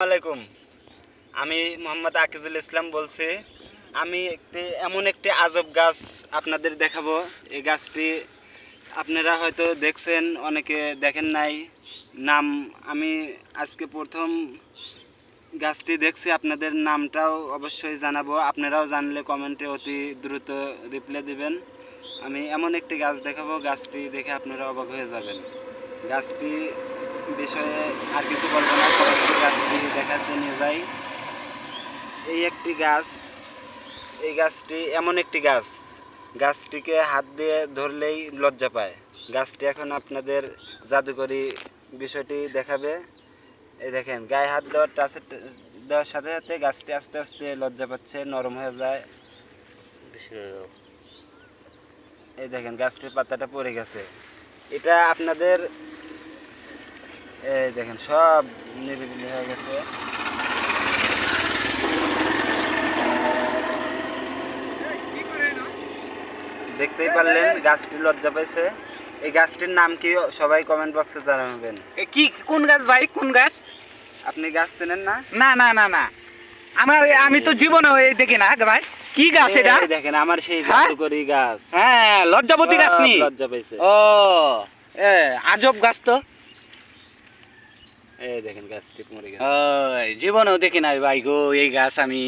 আলাইকুম, আমি মোহাম্মদ আকিজুল ইসলাম বলছি। আমি এমন একটি আজব গাছ আপনাদের দেখাবো। এই গাছটি আপনারা হয়তো দেখছেন, অনেকে দেখেন নাই। নাম আমি আজকে প্রথম গাছটি দেখছি, আপনাদের নামটাও অবশ্যই জানাবো। আপনারাও জানলে কমেন্টে অতি দ্রুত রিপ্লাই দিবেন। আমি এমন একটি গাছ দেখাবো, গাছটি দেখে আপনারা অবাক হয়ে যাবেন। গাছটি বিষয়ে আর কিছু বলবো না, সরাসরি গাছটি দেখাতে নিয়ে যাই। এই একটি গাছ, এই গাছটি এমন একটি গাছ, গাছটিকে হাত দিয়ে ধরলেই লজ্জা পায়। গাছটি এখন আপনাদের জাদুকরি বিষয়টি দেখাবে। এই দেখেন, গায়ে হাত দেওয়ার সাথে সাথে গাছটি আস্তে আস্তে লজ্জা পাচ্ছে, নরম হয়ে যায়। এই দেখেন, গাছটির পাতাটা পড়ে গেছে। এটা আপনাদের এই দেখেন সব নিরিবিলি হয়ে গেছে। দেখতেই পারলেন গাছটি লজ্জা পাইছে। এই গাছটির নাম কি সবাই কমেন্ট বক্সে জানাবেন। কি কোন গাছ ভাই, কোন গাছ? আপনি গাছ চেনেন না? না না না না, আমি তো জীবনে দেখি না ভাই। কি গাছ এটা? দেখেন, আমার সেই জাদুকরি গাছ। হ্যাঁ, লজ্জাবতী গাছ নি? লজ্জা পাইছে। ও আজব গাছ তো। এই দেখেন, গাছটি মরে গেছে। জীবনেও দেখি নাই ভাই গো এই গাছ আমি।